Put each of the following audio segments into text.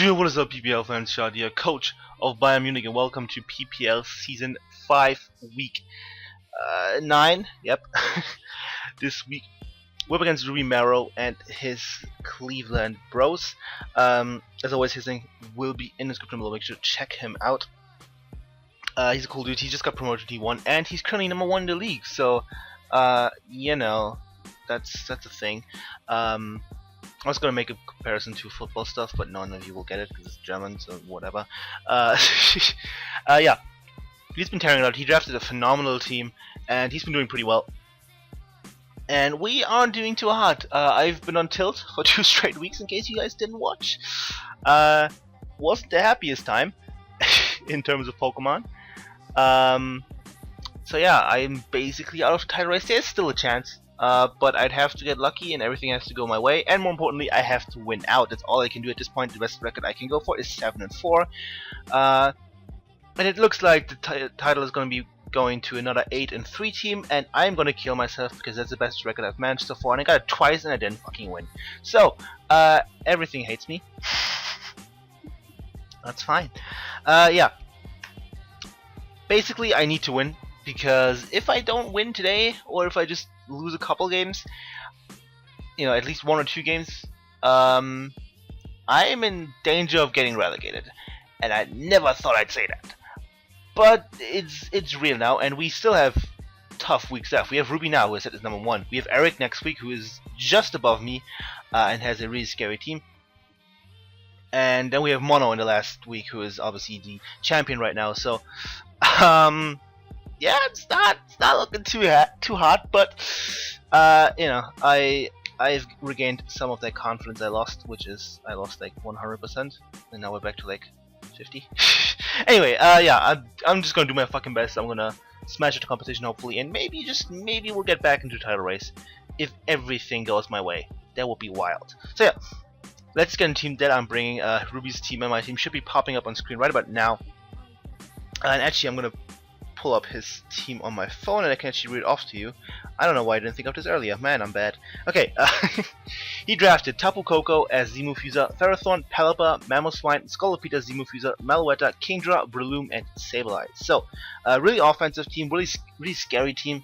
Yo, what is up, PPL fans? Shoutout here, coach of Bayern Munich, and welcome to PPL Season 5, Week 9. Yep. This week, we're up against Ruby Marrow and his Cleveland Bros. As always, his link will be in the description below. Make sure to check him out. He's a cool dude. He just got promoted to D1, and he's currently number 1 in the league. So, you know, that's a thing. I was gonna make a comparison to football stuff, but none of you will get it because it's German, so whatever. Yeah, he's been tearing it out. He drafted a phenomenal team, and he's been doing pretty well. And we aren't doing too hot. I've been on tilt for 2 straight weeks, in case you guys didn't watch. Wasn't the happiest time in terms of Pokemon. So yeah, I'm basically out of the title race. There's still a chance. But I'd have to get lucky and everything has to go my way, and more importantly, I have to win out. That's all I can do at this point. The best record I can go for is 7-4, and it looks like the title is going to be going to another 8-3 team, and I'm going to kill myself because that's the best record I've managed so far, and I got it twice and I didn't fucking win. So, everything hates me. That's fine. Yeah. Basically, I need to win, because if I don't win today, or if I just lose a couple games, you know, at least 1 or 2 games, I am in danger of getting relegated, and I never thought I'd say that. But it's real now, and we still have tough weeks left. We have Ruby now, who is at number 1. We have Eric next week, who is just above me, and has a really scary team. And then we have Mono in the last week, who is obviously the champion right now. So, yeah, it's not looking too hot, but you know, I've regained some of that confidence I lost, which is I lost like 100%, and now we're back to like 50. Anyway, yeah, I'm just gonna do my fucking best. I'm gonna smash the competition hopefully, and maybe we'll get back into the title race if everything goes my way. That would be wild. So yeah, let's get into team that I'm bringing. Ruby's team and my team should be popping up on screen right about now. And actually, I'm gonna pull up his team on my phone and I can actually read it off to you. I don't know why I didn't think of this earlier. Man, I'm bad. Okay, he drafted Tapu Koko as Zimufuser, Ferrothorn, Pelipper, Mamoswine, Scolipede as Zimufuser, Malouetta, Kingdra, Breloom, and Sableye. So, really offensive team, really scary team.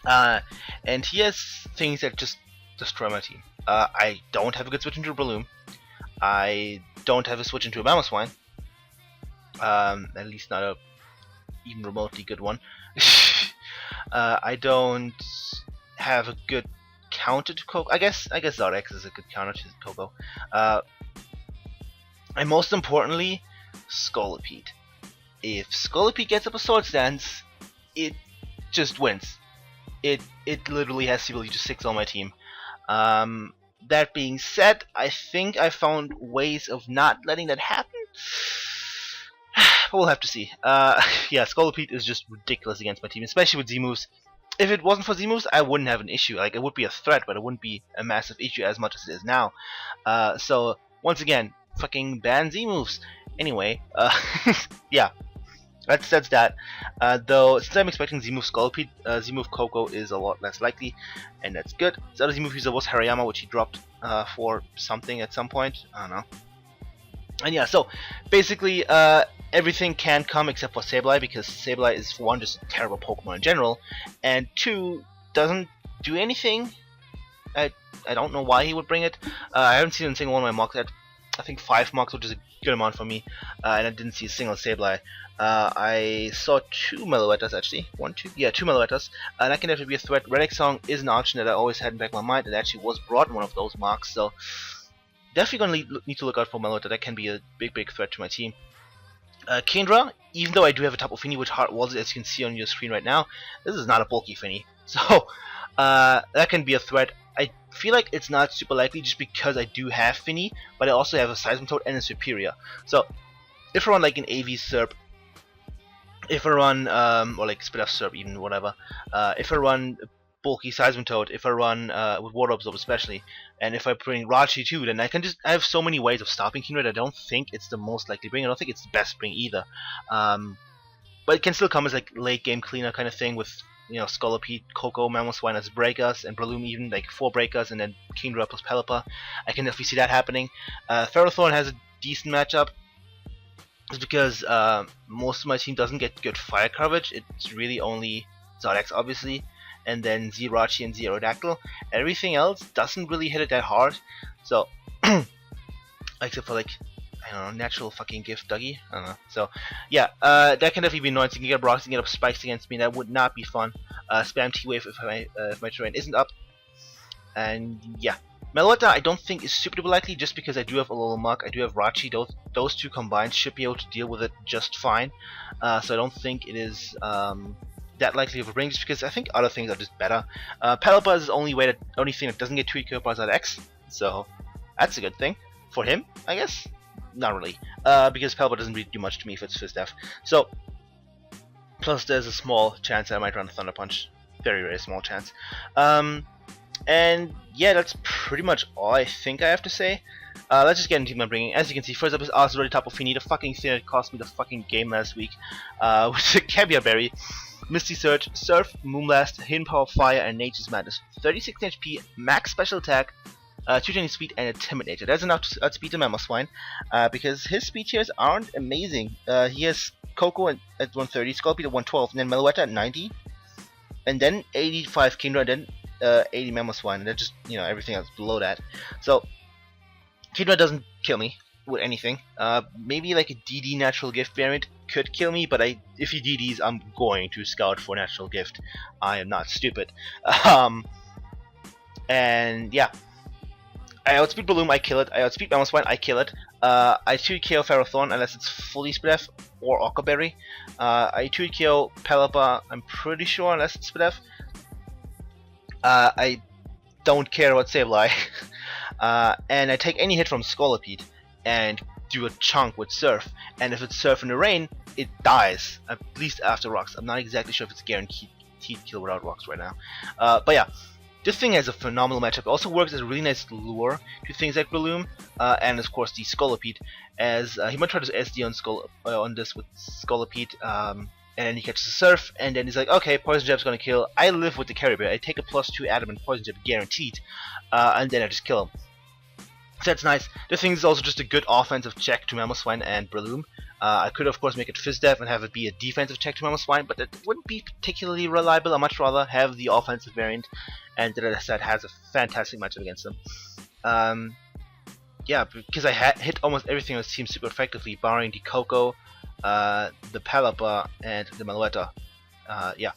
And he has things that just destroy my team. I don't have a good switch into a Breloom. I don't have a switch into a Mamoswine. At least not a even remotely good one. I don't have a good counter to Koko. I guess Zarex is a good counter to Koko. And most importantly, Scolipede. If Scolipede gets up a Sword Stance, it just wins. It literally has the ability to 6 on my team. That being said, I think I found ways of not letting that happen. We'll have to see. Yeah, Scolipede is just ridiculous against my team, especially with Z-moves. If it wasn't for Z-moves, I wouldn't have an issue. Like, it would be a threat, but it wouldn't be a massive issue as much as it is now. So, once again, fucking ban Z-moves. Anyway, yeah, that's that. Though, since I'm expecting Z-move Scolipede, Z-move Koko is a lot less likely, and that's good. The other Z-move user was Hariyama, which he dropped for something at some point. I don't know. And yeah, so basically, everything can come except for Sableye, because Sableye is, for one, just a terrible Pokemon in general, and 2, doesn't do anything. I don't know why he would bring it. I haven't seen a single one of my mocks yet. I think 5 mocks, which is a good amount for me, and I didn't see a single Sableye. I saw 2 Malouettas actually. 1, 2, yeah, 2 Malouettas, and that can definitely be a threat. Reddick Song is an option that I always had in the back of my mind. It actually was brought in one of those mocks, so definitely gonna need to look out for Malouetta. That can be a big threat to my team. Kingdra, even though I do have a Tapu Fini with Heart Walls, as you can see on your screen right now, this is not a bulky Fini, so that can be a threat. I feel like it's not super likely just because I do have Fini, but I also have a Seismitoad and a Superior. So if I run like an AV Serp, if I run or like Spit Off Serp, even whatever, if I run bulky Seismitoad, if I run with Water Absorb especially, and if I bring Rachi too, then I have so many ways of stopping Kingdra. I don't think it's the most likely bring. I don't think it's the best bring either. But it can still come as like late game cleaner kind of thing with Scolopede, Coco, Mamoswine as breakers, and Breloom even like 4 breakers, and then Kingdra plus Pelipper. I can definitely see that happening. Ferrothorn has a decent matchup. It's because most of my team doesn't get good fire coverage. It's really only Zardex, obviously, and then Zirachi and Aerodactyl. Everything else doesn't really hit it that hard. So, except for like, I don't know, natural fucking gift Dougie. I don't know. So, yeah, that can definitely be annoying. So you can get rocks and get up spikes against me. That would not be fun. Spam T-Wave if my terrain isn't up. And yeah. Meloetta I don't think is super duper likely, just because I do have a little Muk, I do have Rachi. Those two combined should be able to deal with it just fine. So I don't think it is that likely of a ring, just because I think other things are just better. Pelipper is the only thing that doesn't get 2 killed by X, so that's a good thing for him, I guess. Not really, because Pelipper doesn't really do much to me if it's Fizz-Def. So plus there's a small chance that I might run a Thunder Punch, very very small chance. And yeah, that's pretty much all I think I have to say. Let's just get into my bringing. As you can see, first up is Azuri Tapu Fini, the fucking thing that cost me the fucking game last week. With the Caviar Berry, Misty Surge, Surf, Moonblast, Hidden Power Fire, and Nature's Madness. 36 HP, max special attack, 220 speed, and a Timid Nature. That's enough to outspeed the Mamoswine, because his speed tiers aren't amazing. He has Coco at 130, Scorpion at 112, and then Meloetta at 90, and then 85 Kingdra, and then 80 Mamoswine, and then just, everything else below that. So, Kingdra doesn't kill me with anything. Maybe like a DD Natural Gift variant could kill me, but if he DDs, I'm going to scout for Natural Gift. I am not stupid. And yeah. I outspeed Breloom, I kill it. I outspeed Mamoswine, I kill it. I 2-KO Ferrothorn unless it's fully Spreadsheet or Ockerberry. I 2-KO Pelipper, I'm pretty sure, unless it's Spreadsheet. I don't care about sha-leik. And I take any hit from Scolopede and do a chunk with Surf. And if it's Surf in the rain, it dies, at least after rocks. I'm not exactly sure if it's guaranteed kill without rocks right now. But yeah, this thing has a phenomenal matchup. It also works as a really nice lure to things like Breloom, and of course the Scolopede, as he might try to SD on this with Scolopede, and then he catches a Surf, and then he's like, okay, Poison Jab's gonna kill. I live with the Carry Bear. I take a +2 Adamant Poison Jab guaranteed, and then I just kill him. So that's nice. This thing is also just a good offensive check to Mamoswine and Breloom. I could of course make it Fizz-Def and have it be a defensive check to Mamoswine, but it wouldn't be particularly reliable. I'd much rather have the offensive variant, and that, as I said, has a fantastic matchup against them. Yeah, because I hit almost everything on this team super effectively, barring the Coco, the Pelipper, and the Meloetta. Yeah.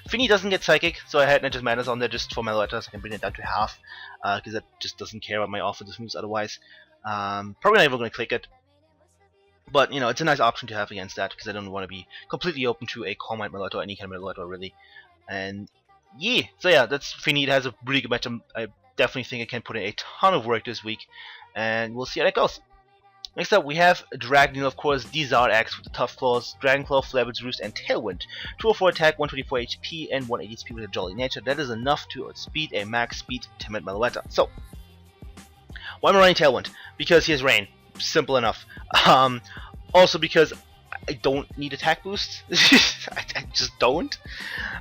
Fini doesn't get Psychic, so I had Nature's Madness on there just for Meloetta, so I can bring it down to half, because it just doesn't care about my offensive moves otherwise. Probably not even going to click it, but it's a nice option to have against that, because I don't want to be completely open to a Calm Mind Meloetta or any kind of Meloetta really. And yeah, so yeah, that's Fini. It has a really good matchup. I definitely think I can put in a ton of work this week, and we'll see how that goes. Next up, we have Dragoneel, of course, the Zardex with the Tough Claws, Dragon Claw, Flabbit's Roost, and Tailwind. 204 attack, 124 HP, and 180 speed with a Jolly Nature. That is enough to outspeed a max speed Timid Meloetta. So, why am I running Tailwind? Because he has Rain. Simple enough. Also because I don't need attack boosts. I just don't.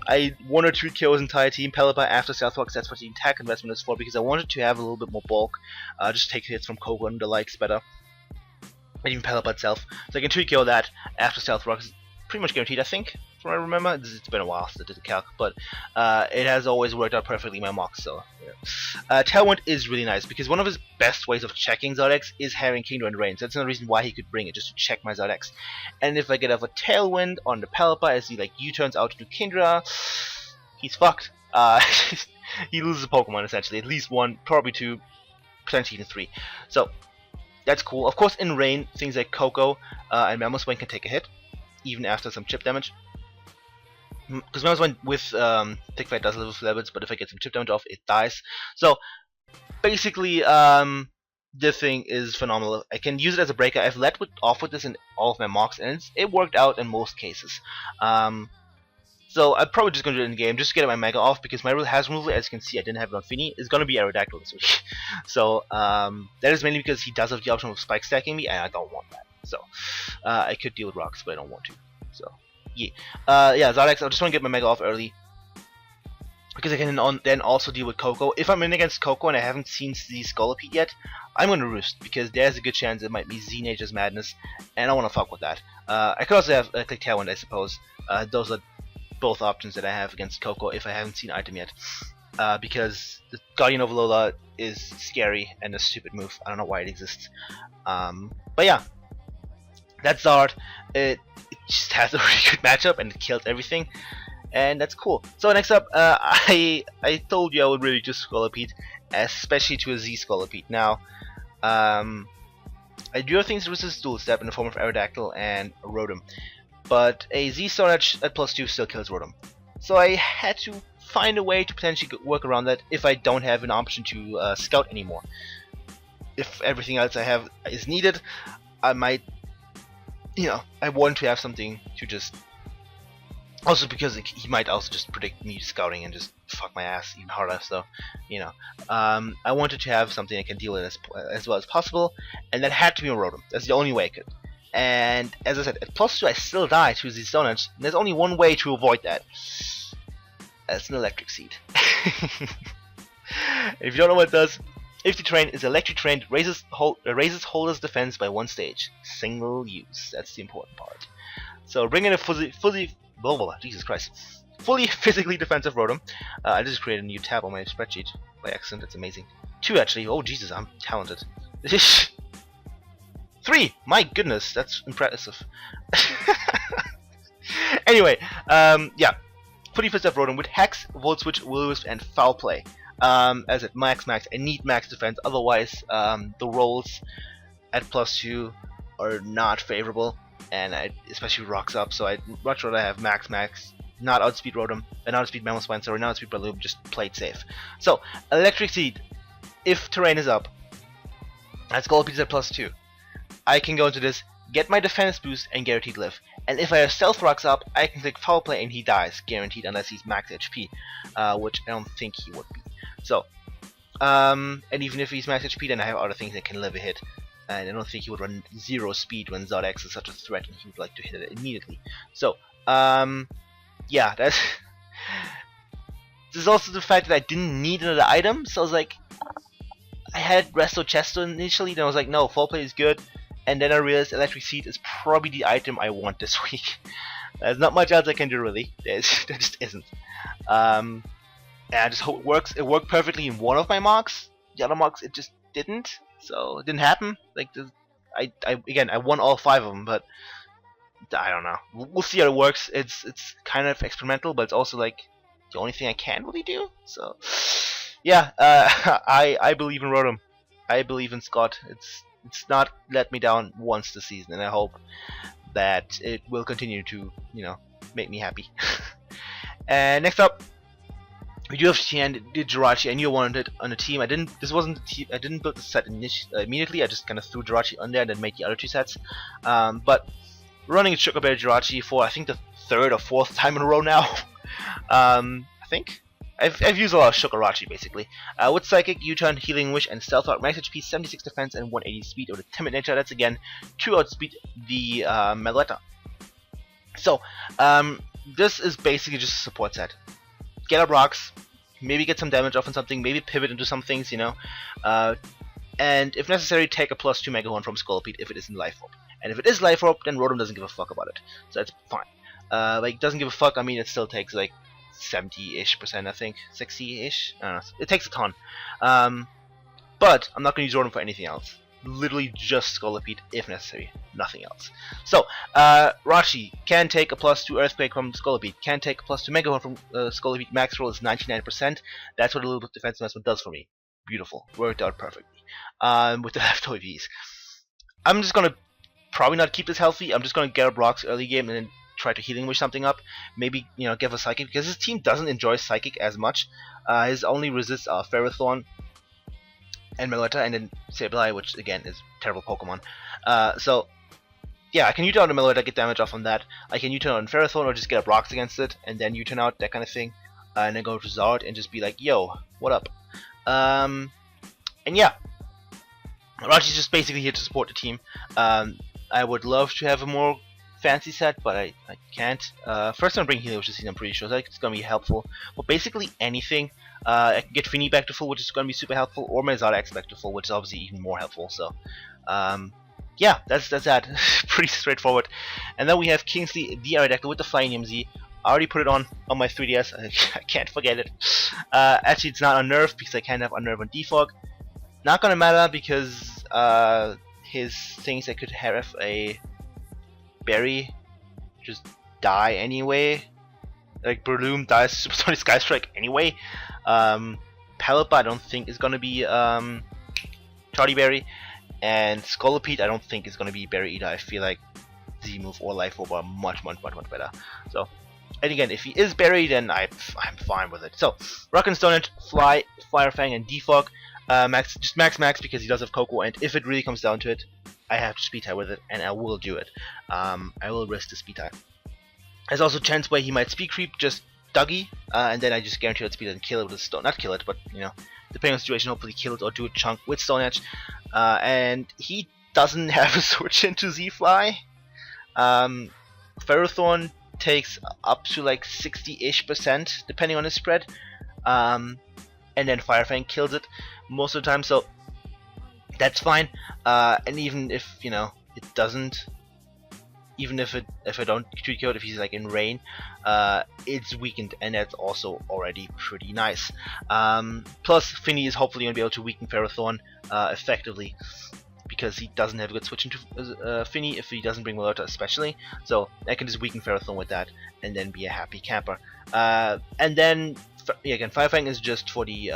I 1 or 2 kills entire team Pelipper after Stealthwalk. That's what the attack investment is for, because I wanted to have a little bit more bulk. Just take hits from Coco and the likes better. And even Pelipper itself. So I can 2-KO that after Stealth Rock. Is pretty much guaranteed, I think, from what I remember. It's been a while since I did the calc, but it has always worked out perfectly in my mocks, so yeah. Tailwind is really nice, because one of his best ways of checking Zardex is having Kingdra and Rain. So that's another reason why he could bring it, just to check my Zardex. And if I get off a Tailwind on the Pelipper as he U-turns out to Kingdra, he's fucked. He loses a Pokemon essentially, at least 1, probably 2, potentially even 3. So that's cool. Of course, in Rain, things like Coco and Mamoswine can take a hit, even after some chip damage. Because Mamoswine with Thick Fight does little Flabbits, but if I get some chip damage off, it dies. So, basically, this thing is phenomenal. I can use it as a breaker. I've led off with this in all of my mocks, and it worked out in most cases. So I'm probably just going to do it in game, just to get my Mega off, because my has removal, as you can see, I didn't have it on Fini, is going to be Aerodactyl this week. So that is mainly because he does have the option of Spike stacking me, and I don't want that. So I could deal with rocks, but I don't want to. So yeah, yeah, Zardex, I just want to get my Mega off early. because I can then also deal with Coco. If I'm in against Coco and I haven't seen Z Scolipede yet, I'm gonna roost, because there's a good chance it might be Z Nature's Madness, and I don't want to fuck with that. I could also have Click Tailwind, I suppose. Those are both options that I have against Coco if I haven't seen item yet. Because the Guardian of Lola is scary and a stupid move. I don't know why it exists. But yeah, that's Zard. It just has a really good matchup and it kills everything, and that's cool. So next up, I told you I would really just Scolipede, especially to a Z Scolipede. Now, I do have things to resist Dual Step in the form of Aerodactyl and Rotom, but a Z Stone at +2 still kills Rotom. So I had to find a way to potentially work around that if I don't have an option to Scout anymore. If everything else I have is needed, I might, I want to have something to just. Also because he might also just predict me scouting and just fuck my ass even harder. So, I wanted to have something I can deal with as well as possible, and that had to be a Rotom. That's the only way I could. And as I said, at +2 I still die to the Stone Edge, and there's only one way to avoid that. That's an Electric Seed. If you don't know what it does, if the terrain is electric terrain, raises holder's defense by 1 stage. Single use. That's the important part. So bring in a fully Jesus Christ, fully physically defensive Rotom. I just created a new tab on my spreadsheet by accident. That's amazing. 2 actually. Oh Jesus, I'm talented. 3. My goodness, that's impressive. Anyway, yeah. Fully physictive Rotom with Hex, Volt Switch, Will-O-Wisp, and Foul Play. As at max, I need max defense. Otherwise, the rolls at +2 are not favorable, and especially rocks up. So I'd much rather have max, not outspeed Rotom, and outspeed Mammoth or not outspeed Breloom, just play it safe. So Electric Seed, if terrain is up, and Scolipede is at +2, I can go into this, get my defense boost, and guaranteed live. And if I have Stealth Rocks up, I can click Foul Play and he dies, guaranteed, unless he's max HP, which I don't think he would be. So, and even if he's max HP, then I have other things that can live a hit. And I don't think he would run 0 speed when Zodex is such a threat and he would like to hit it immediately. So, yeah, that's... There's also the fact that I didn't need another item, so I was like... I had Resto Chesto initially, then I was like, no, Foul Play is good. And then I realized Electric Seed is probably the item I want this week. There's not much else I can do really. There just isn't. And I just hope it works. It worked perfectly in one of my mocks. The other mocks it just didn't. So it didn't happen. Like I won all 5 of them, but I don't know. We'll see how it works. It's kind of experimental, but it's also like the only thing I can really do. So yeah, I believe in Rotom. I believe in Scott. It's not let me down once this season, and I hope that it will continue to, make me happy. And next up, we do have Jirachi. I knew I wanted it on a team. I didn't build the set immediately. I just kind of threw Jirachi on there and then made the other 2 sets. But running Sugar Bear Jirachi for I think the 3rd or 4th time in a row now. I think. I've used a lot of Shokarachi basically. With Psychic, U-Turn, Healing Wish, and Stealth Rock, max HP, 76 defense, and 180 speed. With a Timid Nature, that's again to outspeed the Meloetta. So, this is basically just a support set. Get up rocks, maybe get some damage off on something, maybe pivot into some things, and if necessary, take a +2 Mega Horn from Scolipede if it isn't Life Orb. And if it is Life Orb, then Rotom doesn't give a fuck about it. So that's fine. Doesn't give a fuck, I mean, it still takes like 70-ish%, I think, 60-ish. I don't know. It takes a ton. But I'm not going to use Rotom for anything else. Literally just Scolipede if necessary, nothing else. So, Rachi can take a +2 Earthquake from Scolipede, can take a +2 Mega Horn from Scolipede. Max roll is 99%. That's what a little bit of defense investment does for me. Beautiful, worked out perfectly. With the left OVs. I'm just going to probably not keep this healthy. I'm just going to get up rocks early game and then try to Healing Wish something up. Maybe, give a Psychic, because his team doesn't enjoy Psychic as much. His only resists are Ferrothorn and Meloetta, and then Sableye, which again is terrible Pokemon. So yeah, I can U-turn out a Meloetta, get damage off on that. I can U-turn out on Ferrothorn or just get up rocks against it, and then U-turn out, that kind of thing. And then go to Zard and just be like, yo, what up? And yeah, Rachi's just basically here to support the team. I would love to have a more fancy set, but I can't. First I'm bringing Helio Seed, I'm pretty sure, so it's gonna be helpful. But basically anything, I can get Finny back to full, which is gonna be super helpful, or my sha-leik back to full, which is obviously even more helpful. So, yeah, that's that. Pretty straightforward. And then we have Kingsley the Aerodactyl with the Flying EMZ. I already put it on my 3DS. I can't forget it. Actually, it's not unnerved because I can't have unnerve on defog. Not gonna matter because his things that could have a berry just die anyway. Like Breloom dies Supersonic Sky Strike anyway. Pelipper I don't think is gonna be Charlie Berry, and Scolipede I don't think is gonna be Berry either. I feel like Z-move or Life Orb are much better. So, and again, if he is Berry, then I'm fine with it. So, Rock and Stone Edge, Fly, Fire Fang, and Defog. Max because he does have Coco, and if it really comes down to it, I have to speed tie with it, and I will do it. I will risk the speed tie. There's also a chance where he might speed creep, just Dougie, and then I just guarantee that speed and kill it with a stone. Not kill it, but you know, depending on the situation, hopefully kill it or do a chunk with Stone Edge. And he doesn't have a switch into Z-Fly. Ferrothorn takes up to like 60-ish% depending on his spread. And then Firefang kills it most of the time, so that's fine. And even if, you know, it doesn't, even if I don't treat code, if he's like in rain, it's weakened, and that's also already pretty nice. Plus Finny is hopefully going to be able to weaken Ferrothorn effectively, because he doesn't have a good switch into Finny if he doesn't bring Melota especially. So I can just weaken Ferrothorn with that and then be a happy camper. And then yeah, again, Firefang is just for the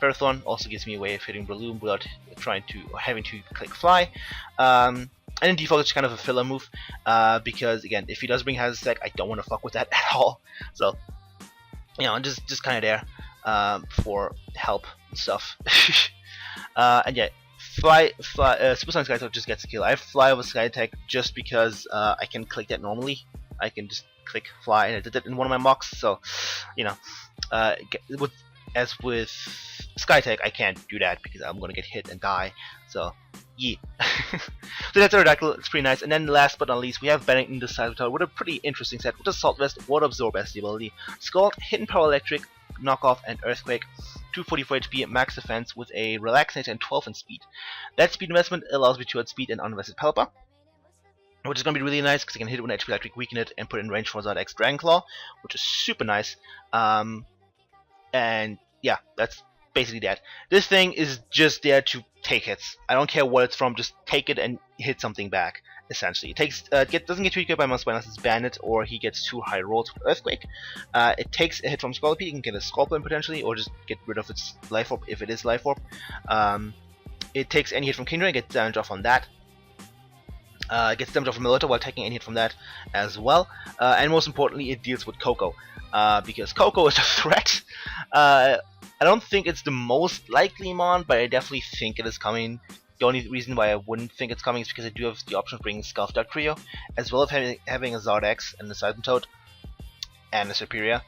Ferrothorn, also gives me a way of hitting Breloom without having to click Fly. And then Defog is kind of a filler move, because again, if he does bring Hazard Stack, I don't want to fuck with that at all. So, you know, just kind of there for help and stuff. And yeah, Supersonic Sky Attack just gets a kill. I have Fly over Sky Attack just because I can click that normally. I can just click Fly, and I did that in one of my mocks. So, you know, as with Sky Attack, I can't do that because I'm gonna get hit and die. So, yeah. So that's Aerodactyl. It's pretty nice. And then last but not least, we have Bennington the Cyclotower with a pretty interesting set with Assault Vest, Water Absorb as the ability, Scald, Hidden Power Electric, Knockoff, and Earthquake. 244 HP, max defense with a Relaxinator and 12 in speed. That speed investment allows me to add speed and uninvested Pelipper, which is going to be really nice because I can hit it with HP Electric, weaken it, and put it in range for X Dragon Claw, which is super nice. And yeah, that's basically that. This thing is just there to take hits. I don't care what it's from, just take it and hit something back. Essentially, it takes doesn't get treated by Mouse unless it's Bandit or he gets too high rolls with Earthquake. It takes a hit from Scolipede, you can get a Scorpion potentially, or just get rid of its Life Orb if it is Life Orb. It takes any hit from Kingdra and gets damage off on that. It gets damage off from Melota while taking any hit from that as well. And most importantly, it deals with Coco, because Coco is a threat. I don't think it's the most likely mon, but I definitely think it is coming. The only reason why I wouldn't think it's coming is because I do have the option of bringing Scarf Dark Trio, as well as having a Zardex and a Toad and a Superior,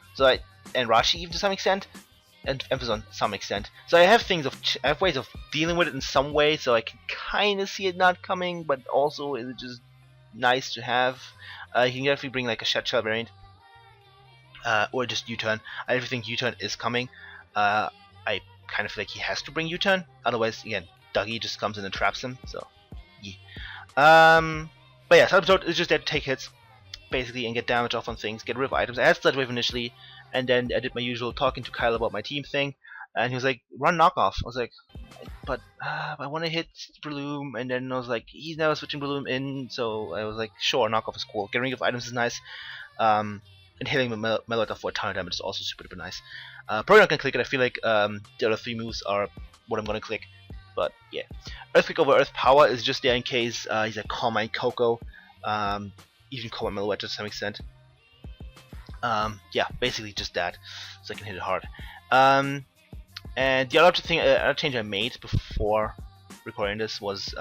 and Rashi even to some extent, and Emphazon to some extent. So I have ways of dealing with it in some way, so I can kind of see it not coming, but also it's just nice to have. You can definitely bring like a Shed Shell variant, or just U-Turn. I definitely think U-Turn is coming. I kind of feel like he has to bring U-Turn, otherwise, again, Dougie just comes in and traps him, so yeah. But yeah, Cybertoad is just there to take hits, basically, and get damage off on things, get rid of items. I had Sludge Wave initially, and then I did my usual talking to Kyle about my team thing, and he was like, run Knockoff. I was like, but I want to hit Breloom, and then I was like, he's never switching Breloom in, so I was like, sure, Knockoff is cool. Getting rid of items is nice, and hitting with Melota for a ton of damage is also super duper nice. Probably not going to click it. I feel like the other three moves are what I'm going to click. But yeah, Earthquake over Earth Power is just there in case he's like Calm Mind Coco, even Calm Mind Melouette to some extent. Yeah, basically just that, so I can hit it hard. And the other change I made before recording this was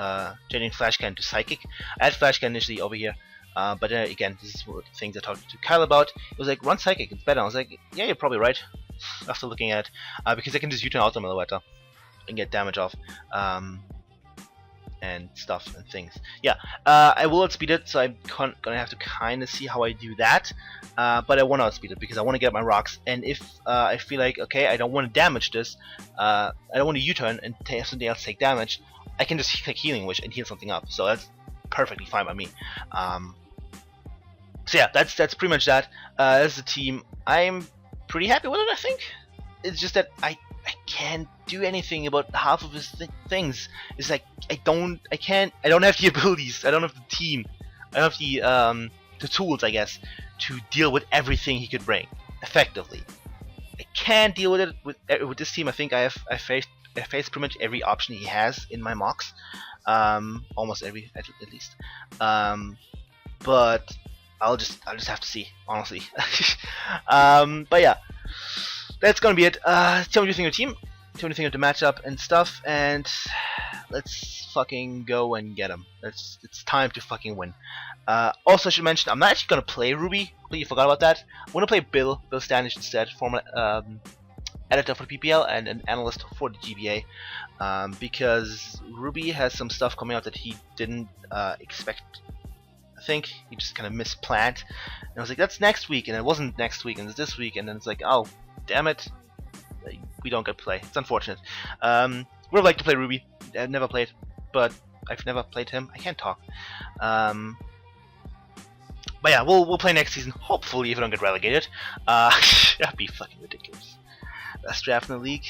changing Flash Cannon to Psychic. I had Flash Cannon initially over here, but then again, this is one of the things I talked to Kyle about. It was like, run Psychic, it's better. I was like, yeah, you're probably right, after looking at it, because I can just U-turn out the Melouette and get damage off. and stuff and things. Yeah, I will outspeed it, so I'm gonna have to kind of see how I do that. But I want to outspeed it because I want to get my rocks. And if I feel like, okay, I don't want to damage this, I don't want to U-turn and have something else take damage, I can just click Healing Wish and heal something up. So that's perfectly fine by me. So yeah, that's pretty much that. As a team, I'm pretty happy with it. I think it's just that I can't do anything about half of his things. It's like I don't have the abilities, I don't have the team, I don't have the tools, I guess, to deal with everything he could bring effectively. I can't deal with it with this team. I think I faced pretty much every option he has in my mocks, almost every at least. But I'll just have to see, honestly. But yeah, that's gonna be it. Tell me what you think of the team. Tell me what you think of the matchup and stuff, and let's fucking go and get him. It's time to fucking win. Also, I should mention, I'm not actually gonna play Ruby. Completely forgot about that. I'm gonna play Bill Standish instead, former editor for the PPL and an analyst for the GBA, because Ruby has some stuff coming out that he didn't expect. I think he just kind of misplanned, and I was like, that's next week, and it wasn't next week, and it's this week, and then it's like, oh, damn it, we don't get to play. It's unfortunate. Would have liked to play Ruby. I've never played, but I've never played him. I can't talk. But yeah, we'll play next season, hopefully, if I don't get relegated. That'd be fucking ridiculous. Best draft in the league,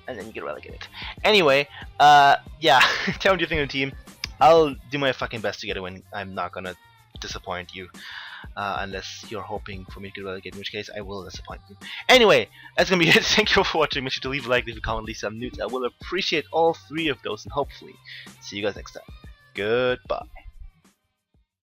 and then you get relegated. Anyway, yeah, tell me what you think of the team. I'll do my fucking best to get a win. I'm not gonna disappoint you, unless you're hoping for me to get relegated, in which case I will disappoint you. Anyway, that's gonna be it. Thank you for watching. Make sure to leave a like, leave a comment, leave some news. I will appreciate all 3 of those, and hopefully see you guys next time. Goodbye.